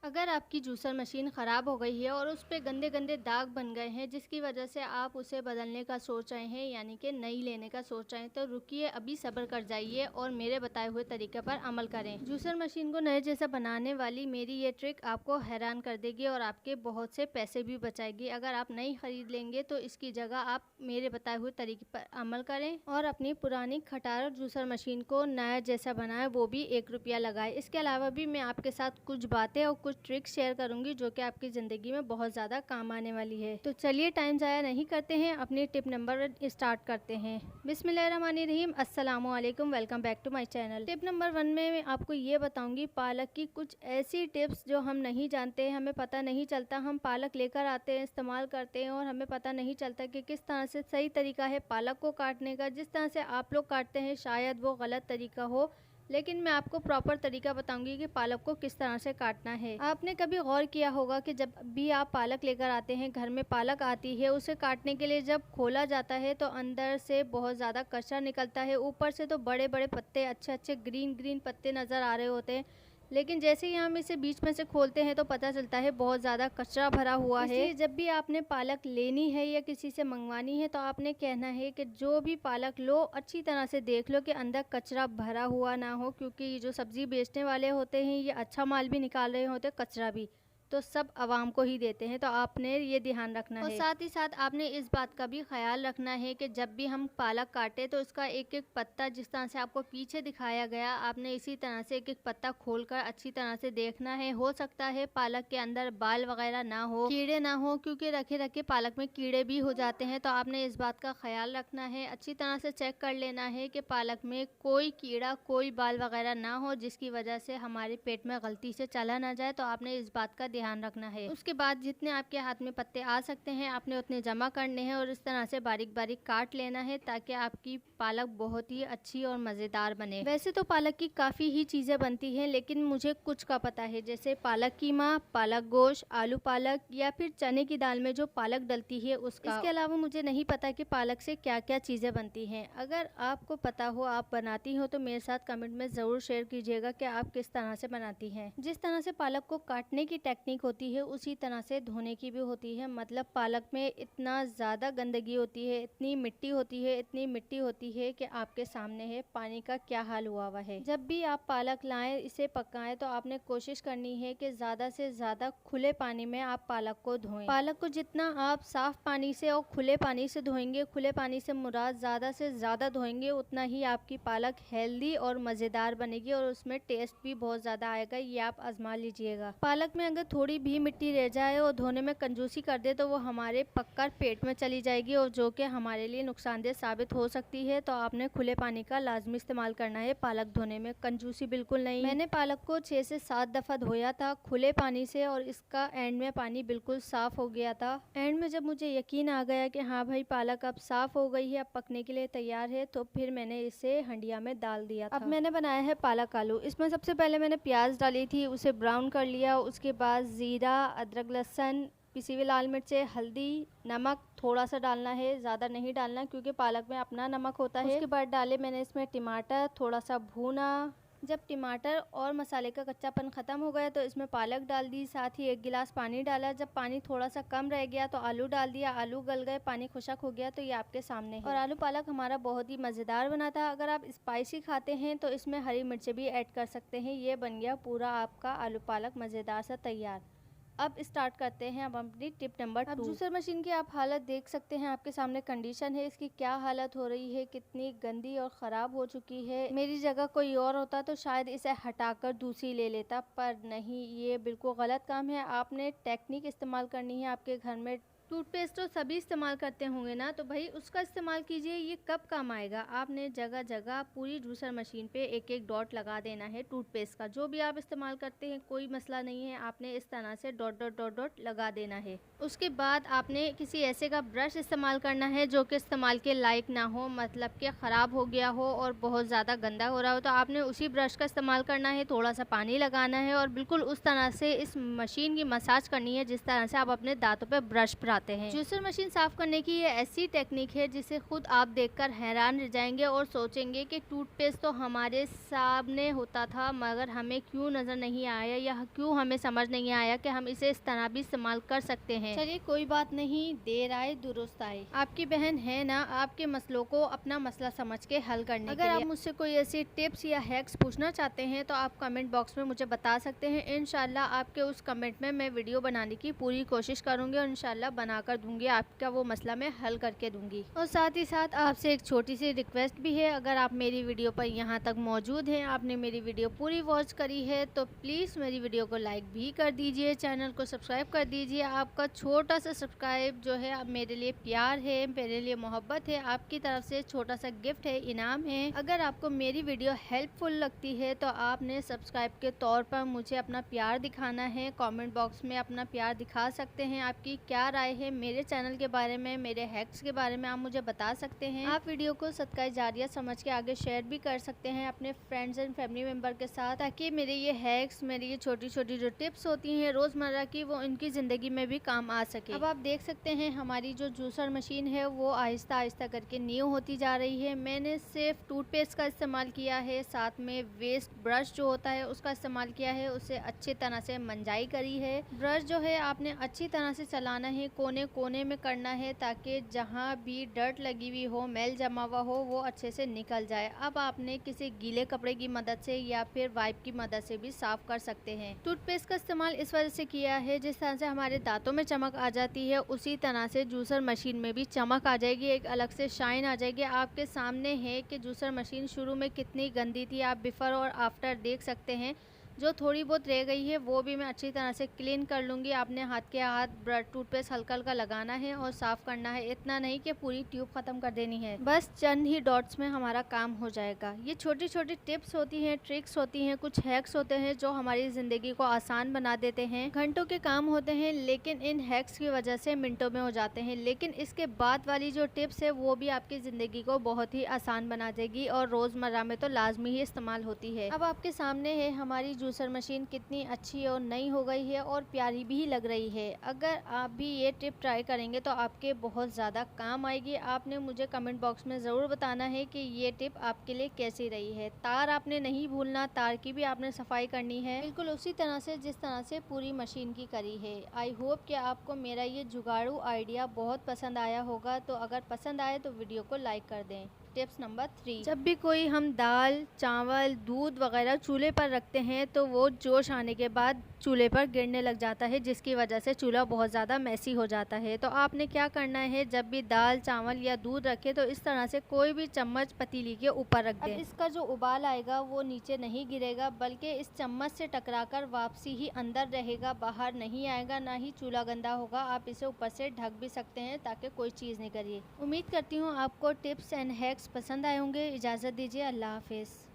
अगर आपकी juicer machine ख़राब हो गई है और उस पे गंदे गंदे दाग बन गए हैं जिसकी वजह से आप उसे बदलने का सोच रहे हैं यानी कि नई लेने का सोच रहे हैं, तो रुकिए, अभी सब्र कर जाइए और मेरे बताए हुए तरीके पर अमल करें। जूसर मशीन को नए जैसा बनाने वाली मेरी ये ट्रिक आपको हैरान कर देगी और आपके बहुत से पैसे भी बचाएगी। अगर आप नई खरीद लेंगे तो इसकी जगह आप मेरे बताए हुए तरीके पर अमल करें और अपनी पुरानी खटार जूसर मशीन को नया जैसा बनाए, वो भी 1 रुपया लगाए। इसके अलावा भी मैं आपके साथ कुछ बातें और कुछ ट्रिक्स शेयर करूंगी जो कि आपकी ज़िंदगी में बहुत ज़्यादा काम आने वाली है। तो चलिए टाइम ज़ाया नहीं करते हैं, अपनी टिप नंबर स्टार्ट करते हैं। बिस्मिल्लाहिर्रहमानिर्रहीम, अस्सलाम वालेकुम, welcome back to my channel. Tip number 1 में मैं आपको ये बताऊंगी पालक की कुछ ऐसी टिप्स जो हम नहीं जानते हैं, हमें पता नहीं चलता। हम पालक लेकर आते हैं, इस्तेमाल करते हैं और हमें पता नहीं चलता कि किस तरह से सही तरीका है पालक को काटने का। जिस तरह से आप लोग काटते हैं शायद वो गलत तरीका हो, लेकिन मैं आपको प्रॉपर तरीका बताऊंगी कि पालक को किस तरह से काटना है। आपने कभी गौर किया होगा कि जब भी आप पालक लेकर आते हैं, घर में पालक आती है, उसे काटने के लिए जब खोला जाता है तो अंदर से बहुत ज़्यादा कचरा निकलता है। ऊपर से तो बड़े बड़े पत्ते, अच्छे अच्छे ग्रीन ग्रीन पत्ते नज़र आ रहे होते हैं, लेकिन जैसे ही हम इसे बीच में से खोलते हैं तो पता चलता है बहुत ज़्यादा कचरा भरा हुआ है। इसलिए जब भी आपने पालक लेनी है या किसी से मंगवानी है तो आपने कहना है कि जो भी पालक लो अच्छी तरह से देख लो कि अंदर कचरा भरा हुआ ना हो, क्योंकि ये जो सब्ज़ी बेचने वाले होते हैं ये अच्छा माल भी निकाल रहे होते हैं, कचरा भी तो सब आवाम को ही देते हैं। तो आपने ये ध्यान रखना है और साथ ही साथ आपने इस बात का भी ख्याल रखना है कि जब भी हम पालक काटें तो इसका एक एक पत्ता जिस तरह से आपको पीछे दिखाया गया, आपने इसी तरह से एक एक पत्ता खोलकर अच्छी तरह से देखना है। हो सकता है पालक के अंदर बाल वगैरह ना हो, कीड़े ना हो, क्योंकि रखे रखे पालक में कीड़े भी हो जाते हैं। तो आपने इस बात का ख्याल रखना है, अच्छी तरह से चेक कर लेना है कि पालक में कोई कीड़ा, कोई बाल वगैरह ना हो जिसकी वजह से हमारे पेट में गलती से चला ना जाए। तो आपने इस बात का ध्यान रखना है। उसके बाद जितने आपके हाथ में पत्ते आ सकते हैं आपने उतने जमा करने हैं और इस तरह से बारीक बारीक काट लेना है ताकि आपकी पालक बहुत ही अच्छी और मज़ेदार बने। वैसे तो पालक की काफ़ी ही चीज़ें बनती हैं, लेकिन मुझे कुछ का पता है, जैसे पालक कीमा, पालक गोश्त, आलू पालक या फिर चने की दाल में जो पालक डलती है उसका। इसके अलावा मुझे नहीं पता कि पालक से क्या क्या चीज़ें बनती हैं। अगर आपको पता हो, आप बनाती हो, तो मेरे साथ कमेंट में ज़रूर शेयर कीजिएगा कि आप किस तरह से बनाती हैं। जिस तरह से पालक को काटने की टेक्निक होती है उसी तरह से धोने की भी होती है। मतलब पालक में इतना ज़्यादा गंदगी होती है, इतनी मिट्टी होती है, इतनी मिट्टी होती है कि आपके सामने है पानी का क्या हाल हुआ है। जब भी आप पालक लाएं, इसे पकाएं, तो आपने कोशिश करनी है कि ज़्यादा से ज़्यादा खुले पानी में आप पालक को धोएं। पालक को जितना आप साफ पानी से और खुले पानी से धोएंगे, खुले पानी से मुराद ज़्यादा से ज़्यादा धोएंगे, उतना ही आपकी पालक हेल्दी और मज़ेदार बनेगी और उसमें टेस्ट भी बहुत ज़्यादा आएगा। ये आप आजमा लीजिएगा। पालक में अगर थोड़ी भी मिट्टी रह जाए और धोने में कंजूसी कर दे तो वो हमारे पककर पेट में चली जाएगी और जो कि हमारे लिए नुकसानदेह साबित हो सकती है। तो आपने खुले पानी का लाजमी इस्तेमाल करना है पालक धोने में, कंजूसी बिल्कुल नहीं। मैंने पालक को 6 से 7 दफ़ा धोया था खुले पानी से और इसका एंड में पानी बिल्कुल साफ़ हो गया था। एंड में जब मुझे यकीन आ गया कि हाँ भाई पालक अब साफ़ हो गई है, अब पकने के लिए तैयार है, तो फिर मैंने इसे हंडिया में डाल दिया था। अब मैंने बनाया है पालक आलू। इसमें सबसे पहले मैंने प्याज डाली थी, उसे ब्राउन कर लिया। उसके बाद ज़ीरा, अदरक, लहसुन, पिसी हुई लाल मिर्चें, हल्दी, नमक थोड़ा सा डालना है, ज़्यादा नहीं डालना क्योंकि पालक में अपना नमक होता है। उसके बाद डाले मैंने इसमें टमाटर, थोड़ा सा भूना। जब टमाटर और मसाले का कच्चापन ख़त्म हो गया तो इसमें पालक डाल दी, साथ ही 1 गिलास पानी डाला। जब पानी थोड़ा सा कम रह गया तो आलू डाल दिया, आलू गल गए, पानी खुशक हो गया, तो ये आपके सामने है। और आलू पालक हमारा बहुत ही मज़ेदार बना था। अगर आप स्पाइसी खाते हैं तो इसमें हरी मिर्चें भी ऐड कर सकते हैं। ये बन गया पूरा आपका आलू पालक मज़ेदार सा तैयार। अब स्टार्ट करते हैं अब अपनी टिप नंबर 2। अब जूसर मशीन की आप हालत देख सकते हैं, आपके सामने कंडीशन है, इसकी क्या हालत हो रही है, कितनी गंदी और ख़राब हो चुकी है। मेरी जगह कोई और होता तो शायद इसे हटाकर दूसरी ले लेता, पर नहीं, ये बिल्कुल गलत काम है। आपने टेक्निक इस्तेमाल करनी है। आपके घर में टूथपेस्ट तो सभी इस्तेमाल करते होंगे ना, तो भाई उसका इस्तेमाल कीजिए, ये कब काम आएगा। आपने जगह जगह पूरी जूसर मशीन पे एक एक डॉट लगा देना है टूथपेस्ट का। जो भी आप इस्तेमाल करते हैं कोई मसला नहीं है, आपने इस तरह से डॉट डॉट डॉट डॉट लगा देना है। उसके बाद आपने किसी ऐसे का ब्रश इस्तेमाल करना है जो कि इस्तेमाल के लायक ना हो, मतलब कि ख़राब हो गया हो और बहुत ज़्यादा गंदा हो रहा हो, तो आपने उसी ब्रश का इस्तेमाल करना है। थोड़ा सा पानी लगाना है और बिल्कुल उस तरह से इस मशीन की मसाज करनी है जिस तरह से आप अपने दांतों पर ब्रश पर जाते हैं। जूसर मशीन साफ करने की ये ऐसी टेक्निक है जिसे खुद आप देखकर हैरान रह जाएंगे और सोचेंगे कि टूथपेस्ट तो हमारे सामने होता था मगर हमें क्यों नजर नहीं आया या क्यों हमें समझ नहीं आया कि हम इसे इस तरह भी इस्तेमाल कर सकते हैं। चलिए कोई बात नहीं, देर आए दुरुस्त आए। आपकी बहन है ना, आपके मसलों को अपना मसला समझ के हल करने के लिए। अगर आप मुझसे कोई ऐसी टिप्स या हैक्स पूछना चाहते हैं तो आप कमेंट बॉक्स में मुझे बता सकते हैं। इंशाल्लाह आपके उस कमेंट में मैं वीडियो बनाने की पूरी कोशिश करूंगी और इंशाल्लाह बनाकर दूंगी, आपका वो मसला मैं हल करके दूंगी। और साथ ही साथ आपसे एक छोटी सी रिक्वेस्ट भी है, अगर आप मेरी वीडियो पर यहाँ तक मौजूद हैं, आपने मेरी वीडियो पूरी वॉच करी है तो प्लीज़ मेरी वीडियो को लाइक भी कर दीजिए, चैनल को सब्सक्राइब कर दीजिए। आपका छोटा सा सब्सक्राइब जो है अब मेरे लिए प्यार है, मेरे लिए मोहब्बत है, आपकी तरफ से छोटा सा गिफ्ट है, इनाम है। अगर आपको मेरी वीडियो हेल्पफुल लगती है तो आपने सब्सक्राइब के तौर पर मुझे अपना प्यार दिखाना है। कमेंट बॉक्स में अपना प्यार दिखा सकते हैं। आपकी क्या राय है मेरे चैनल के बारे में, मेरे हैक्स के बारे में, आप मुझे बता सकते हैं। आप वीडियो को सदका जारिया समझ के आगे शेयर भी कर सकते हैं अपने फ्रेंड्स एंड फैमिली मेम्बर के साथ, ताकि मेरे ये हैक्स, मेरी ये छोटी छोटी जो टिप्स होती हैं रोज़मर्रा की, वो इनकी ज़िंदगी में भी काम आ सके। अब आप देख सकते हैं हमारी जो जूसर मशीन है वो आहिस्ता आहिस्ता करके न्यू होती जा रही है। मैंने सिर्फ टूथपेस्ट का इस्तेमाल किया है, साथ में वेस्ट ब्रश जो होता है उसका इस्तेमाल किया है, उसे अच्छी तरह से मंजाई करी है। ब्रश जो है आपने अच्छी तरह से चलाना है, कोने कोने में करना है ताकि जहाँ भी डर्ट लगी हुई हो, मैल जमा हुआ हो, वो अच्छे से निकल जाए। अब आपने किसी गीले कपड़े की मदद से या फिर वाइप की मदद से भी साफ कर सकते हैं। टूथपेस्ट का इस्तेमाल इस वजह से किया है, जिस तरह से हमारे दांतों में चमक आ जाती है उसी तरह से जूसर मशीन में भी चमक आ जाएगी, एक अलग से शाइन आ जाएगी। आपके सामने है कि जूसर मशीन शुरू में कितनी गंदी थी, आप बिफोर और आफ्टर देख सकते हैं। जो थोड़ी बहुत रह गई है वो भी मैं अच्छी तरह से क्लीन कर लूँगी। आपने हाथ के हाथ टूथपेस्ट हल्का हल्का लगाना है और साफ़ करना है, इतना नहीं कि पूरी ट्यूब ख़त्म कर देनी है, बस चंद ही डॉट्स में हमारा काम हो जाएगा। ये छोटी छोटी टिप्स होती हैं, ट्रिक्स होती हैं, कुछ हैक्स होते हैं जो हमारी ज़िंदगी को आसान बना देते हैं। घंटों के काम होते हैं लेकिन इन हैक्स की वजह से मिनटों में हो जाते हैं। लेकिन इसके बाद वाली जो टिप्स है वो भी आपकी ज़िंदगी को बहुत ही आसान बना देगी और रोज़मर्रा में तो लाजमी ही इस्तेमाल होती है। अब आपके सामने है हमारी जूसर मशीन कितनी अच्छी और नई हो गई है और प्यारी भी लग रही है। अगर आप भी ये टिप ट्राई करेंगे तो आपके बहुत ज़्यादा काम आएगी। आपने मुझे कमेंट बॉक्स में ज़रूर बताना है कि ये टिप आपके लिए कैसी रही है। तार आपने नहीं भूलना, तार की भी आपने सफाई करनी है बिल्कुल उसी तरह से जिस तरह से पूरी मशीन की करी है। आई होप कि आपको मेरा ये जुगाड़ू आइडिया बहुत पसंद आया होगा, तो अगर पसंद आए तो वीडियो को लाइक कर दें। टिप्स नंबर 3, जब भी कोई हम दाल, चावल, दूध वगैरह चूल्हे पर रखते हैं तो वो जोश आने के बाद चूल्हे पर गिरने लग जाता है, जिसकी वजह से चूल्हा बहुत ज़्यादा मैसी हो जाता है। तो आपने क्या करना है, जब भी दाल, चावल या दूध रखे तो इस तरह से कोई भी चम्मच पतीली के ऊपर रख दें। अब इसका जो उबाल आएगा वो नीचे नहीं गिरेगा, बल्कि इस चम्मच से टकराकर वापसी ही अंदर रहेगा, बाहर नहीं आएगा, ना ही चूल्हा गंदा होगा। आप इसे ऊपर से ढक भी सकते हैं ताकि कोई चीज़ नहीं करिए। उम्मीद करती हूँ आपको टिप्स एंड हैक्स पसंद आए होंगे। इजाज़त दीजिए, अल्लाह हाफिज़।